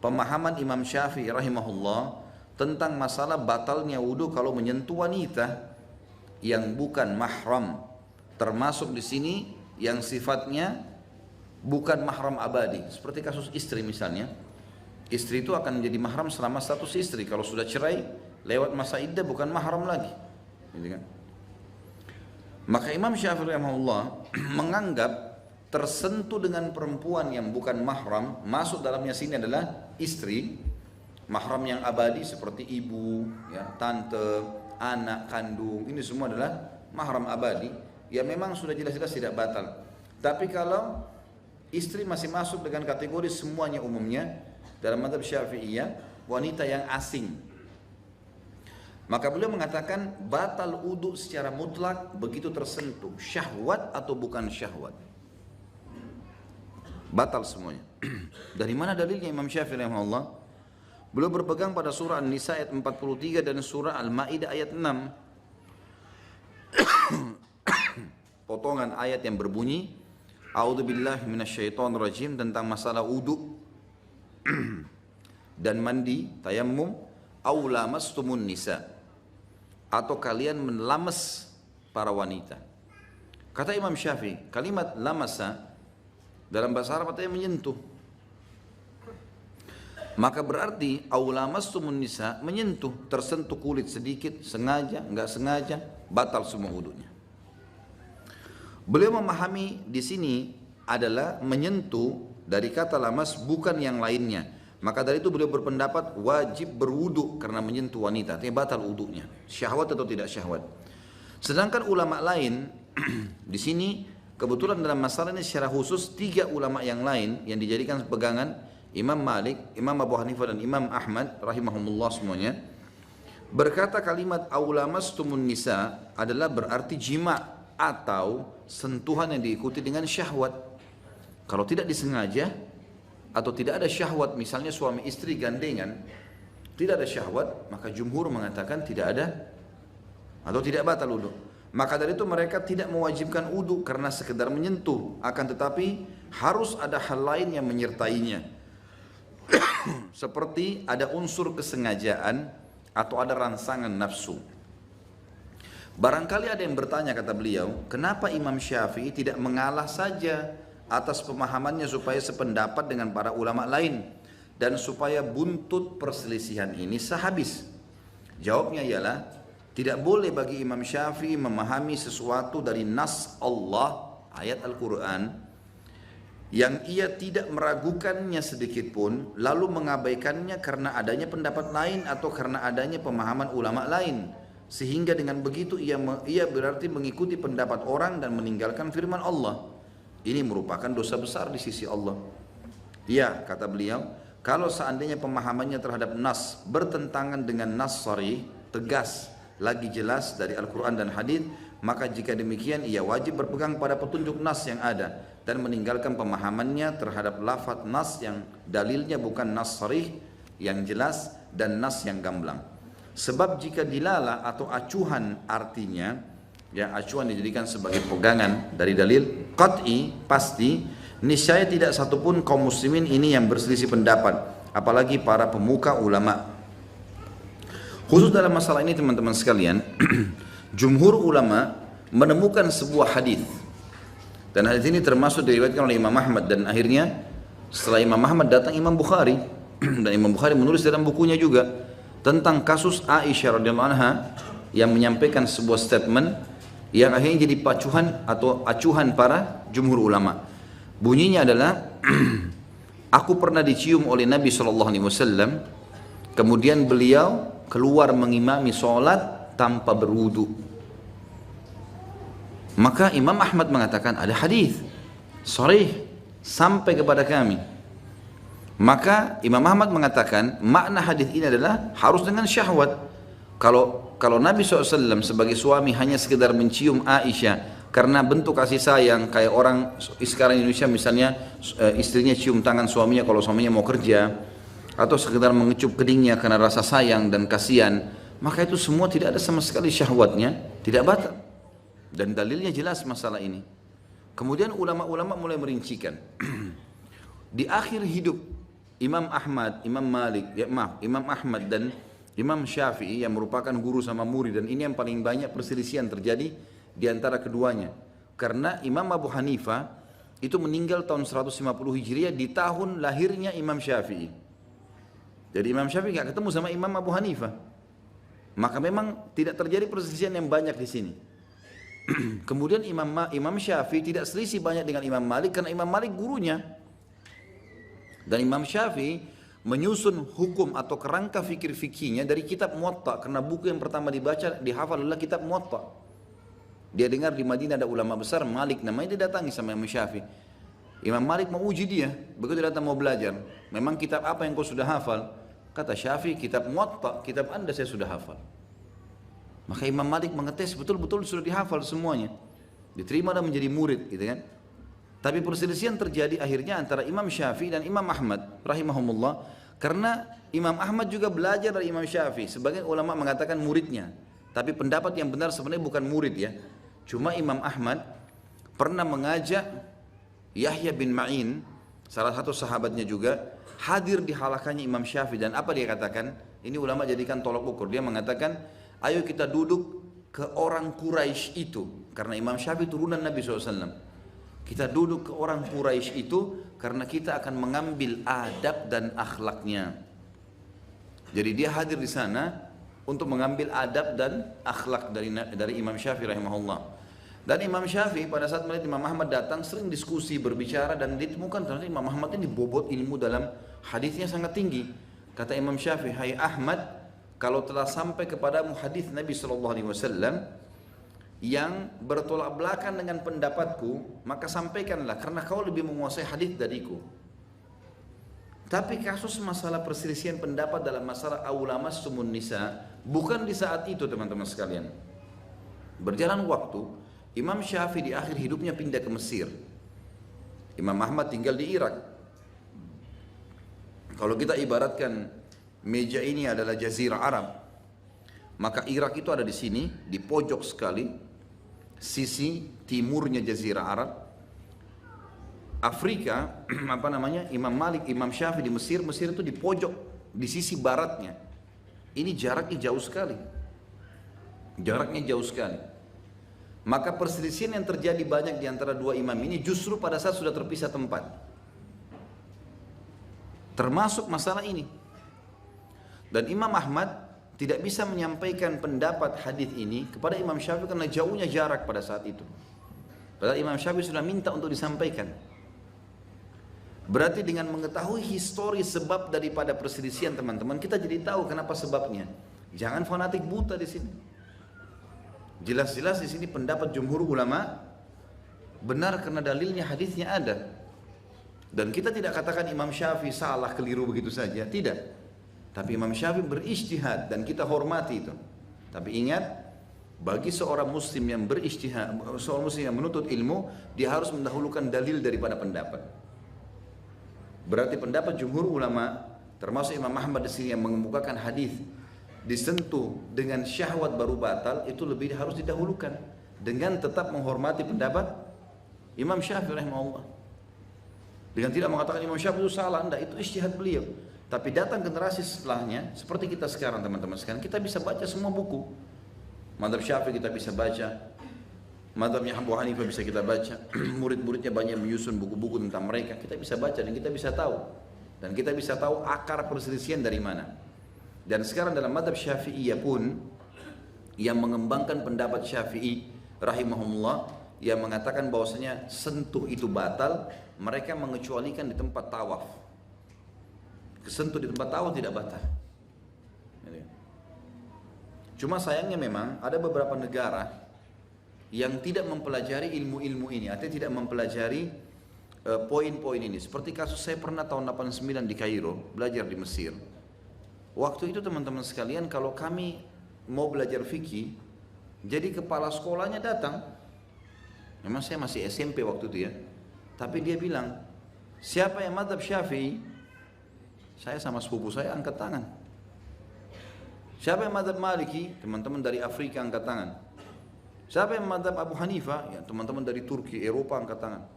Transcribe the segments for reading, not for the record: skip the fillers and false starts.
pemahaman Imam Syafi'i rahimahullah tentang masalah batalnya wudu kalau menyentuh wanita yang bukan mahram, termasuk di sini yang sifatnya bukan mahram abadi, seperti kasus istri misalnya. Istri itu akan menjadi mahram selama status istri. Kalau sudah cerai, lewat masa iddah bukan mahram lagi, gitu kan? Maka Imam Syafi'i rahimahullah menganggap tersentuh dengan perempuan yang bukan mahram, masuk dalamnya sini adalah istri, mahram yang abadi seperti ibu, ya, tante, anak kandung, ini semua adalah mahram abadi, ya memang sudah jelas-jelas tidak batal. Tapi kalau istri masih masuk dengan kategori semuanya umumnya, dalam mazhab Syafi'iyah, wanita yang asing, maka beliau mengatakan batal wudu secara mutlak begitu tersentuh, syahwat atau bukan syahwat. Batal semuanya. Dari mana dalilnya Imam Syafi'i rahimahullah? Beliau berpegang pada surah An-Nisa ayat 43 dan surah Al-Maidah ayat 6. Potongan ayat yang berbunyi A'udzubillahi minasyaitonirrajim tentang masalah wudu dan mandi, tayammum, aw lamastumun nisa, atau kalian melamas para wanita. Kata Imam Syafi'i, kalimat lamasa dalam bahasa Arab artinya menyentuh. Maka berarti aulamastumun nisa, menyentuh, tersentuh kulit sedikit, sengaja, enggak sengaja, batal semua wudunya. Beliau memahami di sini adalah menyentuh dari kata lamas, bukan yang lainnya. Maka dari itu beliau berpendapat wajib berwudu karena menyentuh wanita, artinya batal wudunya, syahwat atau tidak syahwat. Sedangkan ulama lain di sini kebetulan dalam masalah ini secara khusus 3 ulama yang lain yang dijadikan pegangan, Imam Malik, Imam Abu Hanifah dan Imam Ahmad rahimahumullah semuanya, berkata kalimat aulamastumun nisa adalah berarti jima atau sentuhan yang diikuti dengan syahwat. Kalau tidak disengaja atau tidak ada syahwat, misalnya suami istri gandengan, tidak ada syahwat, maka jumhur mengatakan tidak ada atau tidak batal wudu. Maka dari itu mereka tidak mewajibkan wudu karena sekedar menyentuh, akan tetapi harus ada hal lain yang menyertainya. Seperti ada unsur kesengajaan atau ada rangsangan nafsu. Barangkali ada yang bertanya, kata beliau, kenapa Imam Syafi'i tidak mengalah saja atas pemahamannya supaya sependapat dengan para ulama lain dan supaya buntut perselisihan ini sehabis? Jawabnya ialah tidak boleh bagi Imam Syafi'i memahami sesuatu dari nas Allah, ayat Al-Quran, yang ia tidak meragukannya sedikit pun, lalu mengabaikannya karena adanya pendapat lain atau karena adanya pemahaman ulama lain, sehingga dengan begitu ia berarti mengikuti pendapat orang dan meninggalkan firman Allah. Ini merupakan dosa besar di sisi Allah. Ya, kata beliau, kalau seandainya pemahamannya terhadap nas bertentangan dengan nas sharih, tegas, lagi jelas dari Al-Quran dan Hadis, maka jika demikian ia wajib berpegang pada petunjuk nas yang ada dan meninggalkan pemahamannya terhadap lafaz nas yang dalilnya bukan nas sharih yang jelas dan nas yang gamblang. Sebab jika dilalah atau acuhan artinya, ya acuhan dijadikan sebagai pegangan dari dalil qat'i, pasti niscaya tidak satupun kaum muslimin ini yang berselisih pendapat, apalagi para pemuka ulama. Khusus dalam masalah ini teman-teman sekalian, jumhur ulama menemukan sebuah hadis, dan hadis ini termasuk diriwayatkan oleh Imam Ahmad, dan akhirnya setelah Imam Ahmad datang Imam Bukhari dan Imam Bukhari menulis dalam bukunya juga tentang kasus Aisyah radhiyallahu anha yang menyampaikan sebuah statement yang akhirnya jadi pacuhan atau acuhan para jumhur ulama. Bunyinya adalah aku pernah dicium oleh Nabi SAW, kemudian beliau keluar mengimami sholat tanpa berwudu. Maka Imam Ahmad mengatakan ada hadis sharih sampai kepada kami. Maka Imam Ahmad mengatakan makna hadis ini adalah harus dengan syahwat. Kalau Nabi SAW sebagai suami hanya sekedar mencium Aisyah karena bentuk kasih sayang, kayak orang sekarang Indonesia misalnya istrinya cium tangan suaminya kalau suaminya mau kerja, atau sekedar mengecup kedingnya karena rasa sayang dan kasihan, maka itu semua tidak ada sama sekali syahwatnya, tidak batal. Dan dalilnya jelas masalah ini. Kemudian ulama-ulama mulai merincikan. Di akhir hidup Imam Ahmad, Imam Malik, ya maaf, Imam Ahmad dan Imam Syafi'i yang merupakan guru sama murid, dan ini yang paling banyak perselisihan terjadi di antara keduanya. Karena Imam Abu Hanifah itu meninggal tahun 150 Hijriah di tahun lahirnya Imam Syafi'i. Jadi Imam Syafi'i nggak ketemu sama Imam Abu Hanifah. Maka memang tidak terjadi perselisihan yang banyak di sini. Kemudian Imam Syafi'i tidak selisih banyak dengan Imam Malik karena Imam Malik gurunya. Dan Imam Syafi'i menyusun hukum atau kerangka fikir-fikirnya dari kitab Muwatta, karena buku yang pertama dibaca dihafal adalah kitab Muwatta. Dia dengar di Madinah ada ulama besar Malik namanya, dia datangi sama Imam Syafi'i. Imam Malik mau uji dia, begitu datang mau belajar, memang kitab apa yang kau sudah hafal? Kata Syafi'i, kitab Muwatta, kitab Anda saya sudah hafal. Maka Imam Malik mengetes, betul-betul sudah dihafal semuanya, diterima dan menjadi murid, gitu kan. Tapi perselisihan terjadi akhirnya antara Imam Syafi'i dan Imam Ahmad rahimahumullah, karena Imam Ahmad juga belajar dari Imam Syafi'i. Sebagian ulama mengatakan muridnya, tapi pendapat yang benar sebenarnya bukan murid ya. Cuma Imam Ahmad pernah mengajak Yahya bin Ma'in, salah satu sahabatnya juga, hadir di halakannya Imam Syafi'i, dan apa dia katakan? Ini ulama jadikan tolok ukur. Dia mengatakan, ayo kita duduk ke orang Quraisy itu, karena Imam Syafi'i turunan Nabi SAW. Kita duduk ke orang Quraisy itu karena kita akan mengambil adab dan akhlaknya. Jadi dia hadir di sana untuk mengambil adab dan akhlak dari Imam Syafi'i rahimahullah. Dan Imam Syafi'i pada saat melihat Imam Ahmad datang sering diskusi, berbicara, dan ditemukan ternyata Imam Ahmad ini bobot ilmu dalam hadisnya sangat tinggi. Kata Imam Syafi'i, hai Ahmad, kalau telah sampai kepadamu hadis Nabi SAW yang bertolak belakang dengan pendapatku, maka sampaikanlah, karena kau lebih menguasai hadis dariku. Tapi kasus masalah perselisihan pendapat dalam masalah aulama sumun nisa bukan di saat itu, teman-teman sekalian. Berjalan waktu, Imam Syafi'i di akhir hidupnya pindah ke Mesir. Imam Ahmad tinggal di Irak. Kalau kita ibaratkan meja ini adalah jazirah Arab, maka Irak itu ada di sini, di pojok sekali, sisi timurnya jazirah Arab. Afrika, Imam Malik, Imam Syafi'i di Mesir, Mesir itu di pojok, di sisi baratnya. Ini jaraknya jauh sekali. Jaraknya jauh sekali. Maka perselisihan yang terjadi banyak di antara dua imam ini justru pada saat sudah terpisah tempat. Termasuk masalah ini. Dan Imam Ahmad tidak bisa menyampaikan pendapat hadis ini kepada Imam Syafi'i karena jauhnya jarak pada saat itu. Padahal Imam Syafi'i sudah minta untuk disampaikan. Berarti dengan mengetahui histori sebab daripada perselisihan, teman-teman, kita jadi tahu kenapa sebabnya. Jangan fanatik buta di sini. Jelas-jelas di sini pendapat jumhur ulama benar karena dalilnya, hadisnya ada. Dan kita tidak katakan Imam Syafi'i salah, keliru begitu saja, tidak. Tapi Imam Syafi'i berijtihad dan kita hormati itu. Tapi ingat, bagi seorang muslim yang berijtihad, seorang muslim yang menuntut ilmu, dia harus mendahulukan dalil daripada pendapat. Berarti pendapat jumhur ulama, termasuk Imam Ahmad di sini yang mengemukakan hadis disentuh dengan syahwat baru batal, itu lebih harus didahulukan dengan tetap menghormati pendapat Imam Syafi'i rahimahullah. Dengan tidak mengatakan Imam Syafi'i itu salah, enggak, itu ijtihad beliau. Tapi datang generasi setelahnya, seperti kita sekarang, teman-teman sekalian, kita bisa baca semua buku. Mazhab Syafi'i kita bisa baca, mazhabnya Abu Hanifah bisa kita baca, murid-muridnya banyak menyusun buku-buku tentang mereka, kita bisa baca dan kita bisa tahu. Dan kita bisa tahu akar perselisihan dari mana. Dan sekarang dalam mazhab Syafi'iyah pun, yang mengembangkan pendapat Syafi'i rahimahumullah, yang mengatakan bahwasanya sentuh itu batal, mereka mengecualikan di tempat tawaf. Kesentuh di tempat tawaf tidak batal. Cuma sayangnya memang ada beberapa negara yang tidak mempelajari ilmu-ilmu ini, artinya tidak mempelajari poin-poin ini. Seperti kasus saya pernah tahun 89 di Kairo, belajar di Mesir. Waktu itu teman-teman sekalian, kalau kami mau belajar fikih, jadi kepala sekolahnya datang. Memang saya masih SMP waktu itu ya. Tapi dia bilang, siapa yang mazhab Syafi'i? Saya sama sepupu saya angkat tangan. Siapa yang mazhab Maliki? Teman-teman dari Afrika angkat tangan. Siapa yang mazhab Abu Hanifah? Ya, teman-teman dari Turki, Eropa angkat tangan.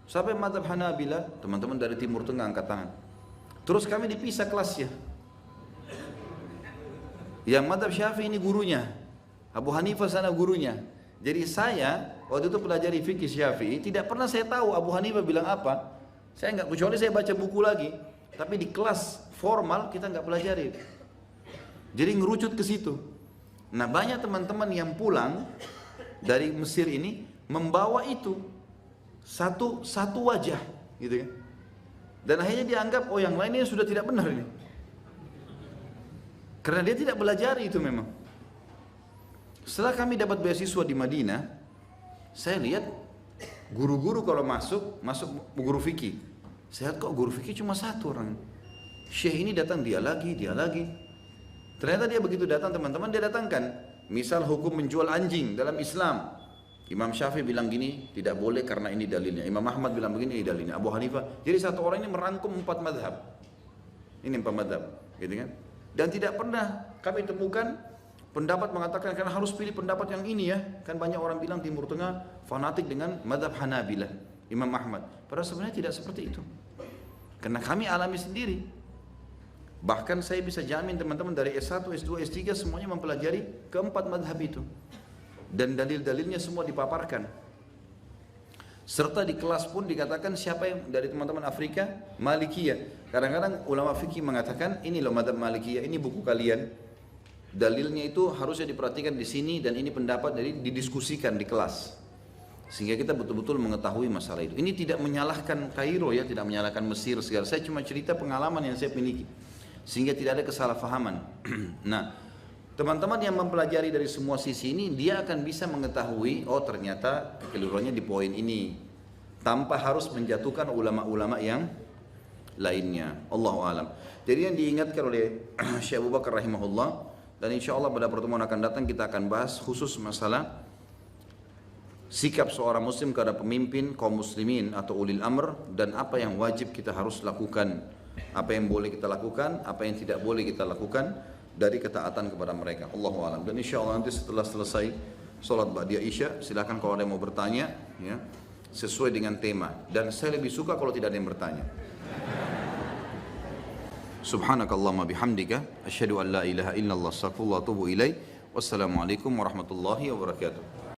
Siapa yang mazhab Hanabila? Teman-teman dari Timur Tengah angkat tangan. Terus kami dipisah kelasnya. Yang madhab Syafi'i ini gurunya, Abu Hanifah sana gurunya. Jadi saya waktu itu pelajari fikih Syafi'i, tidak pernah saya tahu Abu Hanifah bilang apa. Saya nggak, kecuali saya baca buku lagi. Tapi di kelas formal kita nggak pelajari. Jadi ngerucut ke situ. Nah banyak teman-teman yang pulang dari Mesir ini membawa itu satu wajah, gitu kan? Dan akhirnya dianggap oh yang lainnya sudah tidak benar ini. Karena dia tidak belajar itu memang. Setelah kami dapat beasiswa di Madinah, saya lihat guru-guru kalau masuk guru fikih. Saya lihat kok guru fikih cuma satu orang. Syekh ini datang dia lagi. Ternyata dia begitu datang teman-teman dia datangkan. Misal hukum menjual anjing dalam Islam. Imam Syafi'i bilang gini, tidak boleh karena ini dalilnya. Imam Ahmad bilang begini, ini dalilnya. Abu Hanifah. Jadi satu orang ini merangkum 4 madhab. Ini 4 madhab, gitu kan? Dan tidak pernah kami temukan pendapat mengatakan karena harus pilih pendapat yang ini ya. Kan banyak orang bilang Timur Tengah fanatik dengan madhab Hanabilah, Imam Ahmad. Padahal sebenarnya tidak seperti itu. Karena kami alami sendiri. Bahkan saya bisa jamin teman-teman dari S1, S2, S3 semuanya mempelajari keempat madhab itu. Dan dalil-dalilnya semua dipaparkan. Serta di kelas pun dikatakan siapa yang dari teman-teman Afrika, Malikiyah. Kadang-kadang ulama fikih mengatakan ini loh madhab Malikiyah, ini buku kalian. Dalilnya itu harusnya diperhatikan di sini dan ini pendapat jadi didiskusikan di kelas. Sehingga kita betul-betul mengetahui masalah itu. Ini tidak menyalahkan Kairo ya, tidak menyalahkan Mesir segala. Saya cuma cerita pengalaman yang saya miliki. Sehingga tidak ada kesalahpahaman. Nah, teman-teman yang mempelajari dari semua sisi ini, dia akan bisa mengetahui, oh ternyata kekeliruannya di poin ini. Tanpa harus menjatuhkan ulama-ulama yang lainnya. Allahu a'lam. Jadi yang diingatkan oleh Syekh Abu Bakar rahimahullah, dan insya Allah pada pertemuan akan datang kita akan bahas khusus masalah sikap seorang muslim kepada pemimpin kaum muslimin atau ulil amr, dan apa yang wajib kita harus lakukan, apa yang boleh kita lakukan, apa yang tidak boleh kita lakukan dari ketaatan kepada mereka. Allahu a'lam. Dan insya Allah nanti setelah selesai sholat ba'diyah isya, silakan kalau ada yang mau bertanya ya, sesuai dengan tema. Dan saya lebih suka kalau tidak ada yang bertanya. Subhanakallahumma bihamdika asyhadu an la ilaha illallah astaghfirullah wa atubu ilaik. Wassalamualaikum warahmatullahi wabarakatuh.